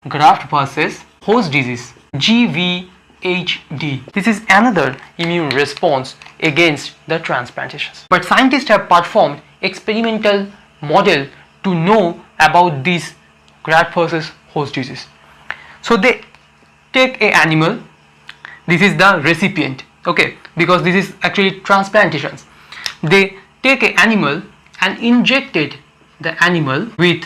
Graft-Versus-Host Disease (GVHD). This is another immune response against the transplantations. But scientists have performed experimental model to know about this graft-versus-host disease. So they take an animal. This is the recipient, okay, because this is actually transplantations. They take an animal and injected the animal with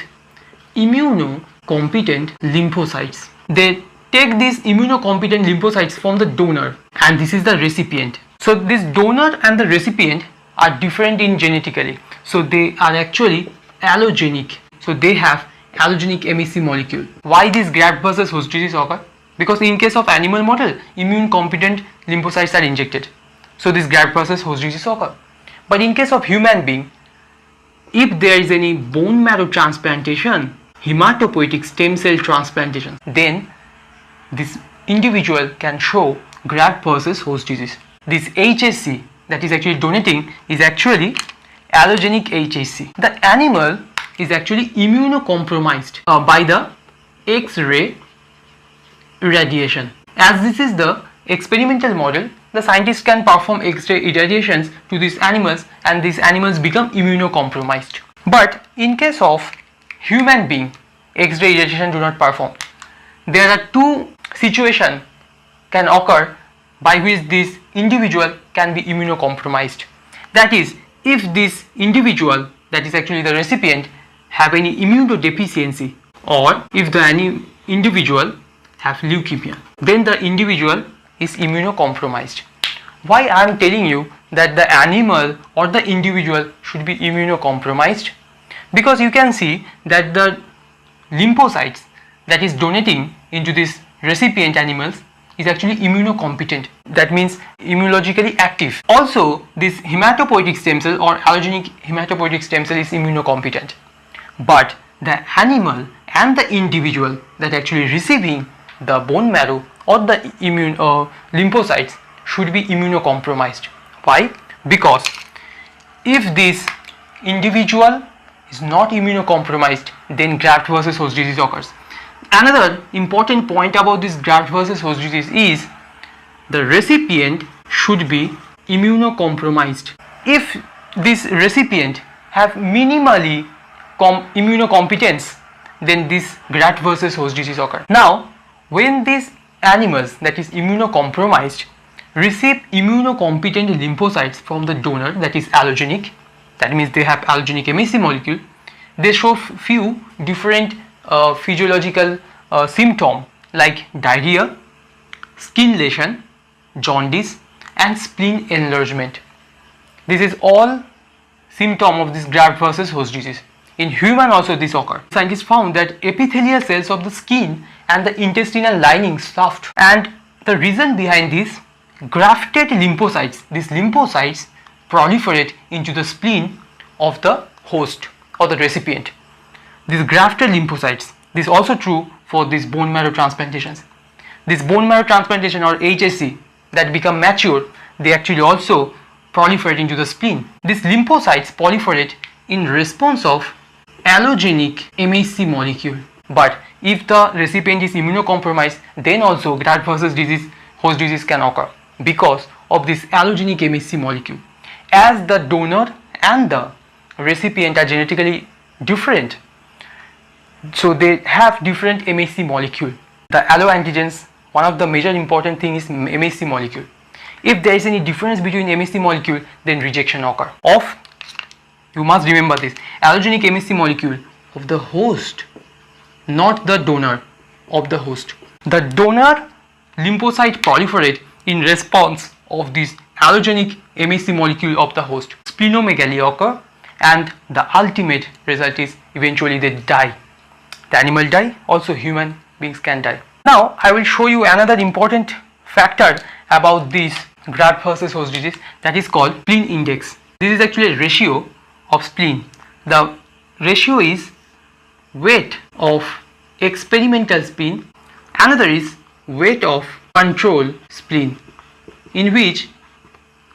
immunocompetent lymphocytes. They take these immunocompetent lymphocytes from the donor, and this is the recipient. So this donor and the recipient are different in genetically. So they are actually allogenic. So they have allogenic MHC molecule. Why this graft-versus-host disease occur? Because in case of animal model, immune competent lymphocytes are injected. So this graft-versus-host disease occur. But in case of human being, if there is any bone marrow transplantation, hematopoietic stem cell transplantation, then this individual can show graft-versus-host disease. This HSC that is actually donating is actually allogenic HSC. The animal is actually immunocompromised by the X-ray irradiation. As this is the experimental model, the scientists can perform X-ray irradiations to these animals and these animals become immunocompromised. But in case of human being, X-ray irradiation do not perform. There are two situations can occur by which this individual can be immunocompromised. That is, if this individual, that is actually the recipient, have any immunodeficiency, or if the individual have leukemia, then the individual is immunocompromised. Why I am telling you that the animal or the individual should be immunocompromised? Because you can see that the lymphocytes that is donating into this recipient animals is actually immunocompetent. That means immunologically active. Also, this hematopoietic stem cell or allogenic hematopoietic stem cell is immunocompetent. But the animal and the individual that actually receiving the bone marrow or the immune lymphocytes should be immunocompromised. Why? Because if this individual is not immunocompromised, then graft-versus-host disease occurs. Another important point about this graft-versus-host disease is the recipient should be immunocompromised. If this recipient have minimally immunocompetence, then this graft-versus-host disease occur. Now, when these animals that is immunocompromised receive immunocompetent lymphocytes from the donor that is allogenic, that means they have allogenic MHC molecule, they show few different physiological symptoms like diarrhea, skin lesion, jaundice and spleen enlargement. This is all symptom of this graft-versus-host disease. In human also this occurs. Scientists found that epithelial cells of the skin and the intestinal lining soft, and the reason behind this, grafted lymphocytes, these lymphocytes proliferate into the spleen of the host or the recipient. These grafted lymphocytes, this is also true for these bone marrow transplantations. This bone marrow transplantation or HSC that become mature, they actually also proliferate into the spleen. These lymphocytes proliferate in response of allogenic MHC molecule. But if the recipient is immunocompromised, then also graft-versus-host disease can occur because of this allogenic MHC molecule. As the donor and the recipient are genetically different, so they have different MHC molecule. The alloantigens, one of the major important thing is MHC molecule. If there is any difference between MHC molecule, then rejection occur. You must remember this, allogenic MHC molecule of the host, not the donor of the host. The donor lymphocyte proliferate in response of this allogenic MHC molecule of the host. Splenomegaly occur and the ultimate result is eventually they die. The animal die, also human beings can die. Now I will show you another important factor about this graft-versus-host disease, that is called spleen index. This is actually a ratio of spleen. The ratio is weight of experimental spleen, another is weight of control spleen, in which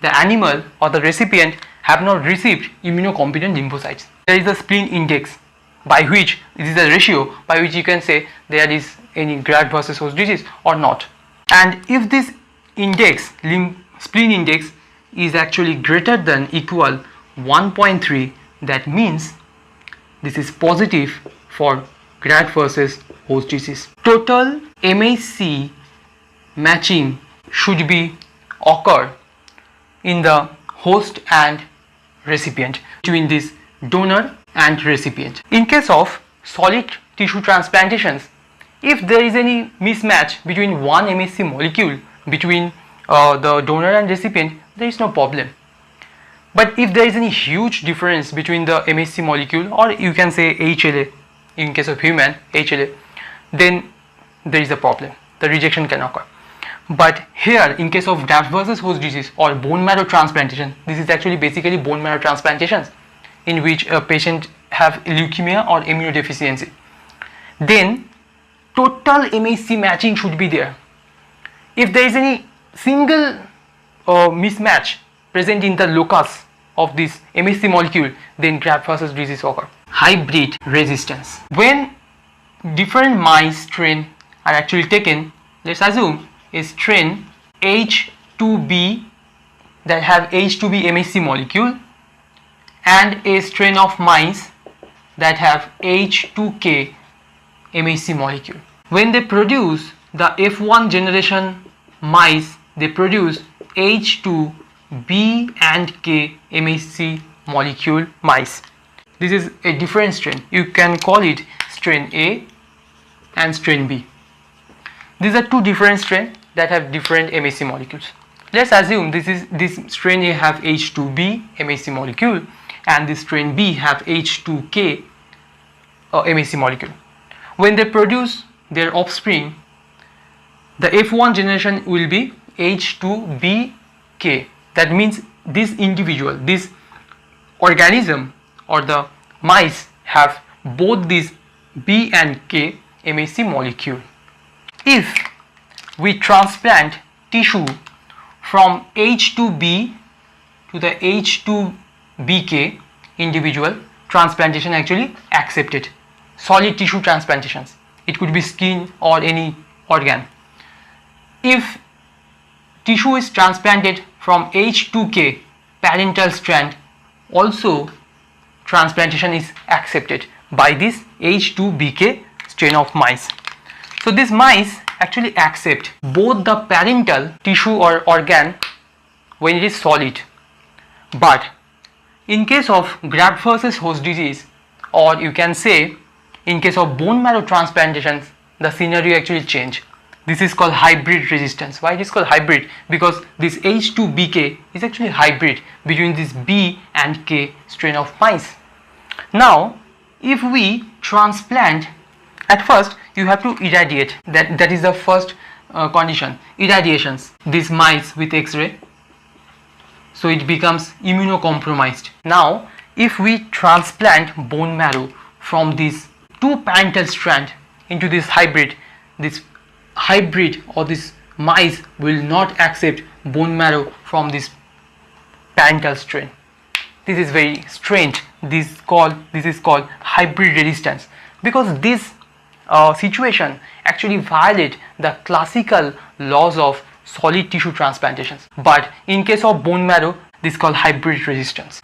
the animal or the recipient have not received immunocompetent lymphocytes. There is the spleen index, by which this is the ratio by which you can say there is any graft versus host disease or not. And if this index, spleen index, is actually greater than equal 1.3, that means this is positive for graft versus host disease. Total MHC matching should be occur in the host and recipient, between this donor and recipient. In case of solid tissue transplantations, if there is any mismatch between one MHC molecule between the donor and recipient, there is no problem. But if there is any huge difference between the MHC molecule, or you can say HLA, in case of human HLA, then there is a problem. The rejection can occur. But here, in case of graft versus host disease or bone marrow transplantation, this is actually basically bone marrow transplantations in which a patient have leukemia or immunodeficiency. Then total MHC matching should be there. If there is any single mismatch present in the locus of this MHC molecule, then graft versus disease occur. Hybrid resistance. When different mice strain are actually taken, let's assume a strain H2B that have H2B MHC molecule and a strain of mice that have H2K MHC molecule. When they produce the F1 generation mice, they produce H2B and K MHC molecule mice. This is a different strain. You can call it strain A and strain B. These are two different strains that have different MHC molecules. Let's assume this strain A have H2B MHC molecule and this strain B have H2K MHC molecule. When they produce their offspring, the F1 generation will be H2BK. That means this individual, this organism or the mice have both these B and K MHC molecule. If we transplant tissue from H2B to the H2BK individual, transplantation actually accepted. Solid tissue transplantations, it could be skin or any organ. If tissue is transplanted from H2K parental strand, also transplantation is accepted by this H2BK strain of mice. So these mice actually accept both the parental tissue or organ when it is solid. But in case of graft versus host disease, or you can say in case of bone marrow transplantations, the scenario actually change. This is called hybrid resistance. Why it is called hybrid? Because this H2BK is actually hybrid between this B and K strain of mice. Now if we transplant, at first you have to irradiate. That is the first condition, irradiations. These mice with X-ray, so it becomes immunocompromised. Now if we transplant bone marrow from this two parental strand into this hybrid or this mice will not accept bone marrow from this parental strain. This is very strange. This is called hybrid resistance, because this situation actually violate the classical laws of solid tissue transplantations. But in case of bone marrow, this is called hybrid resistance.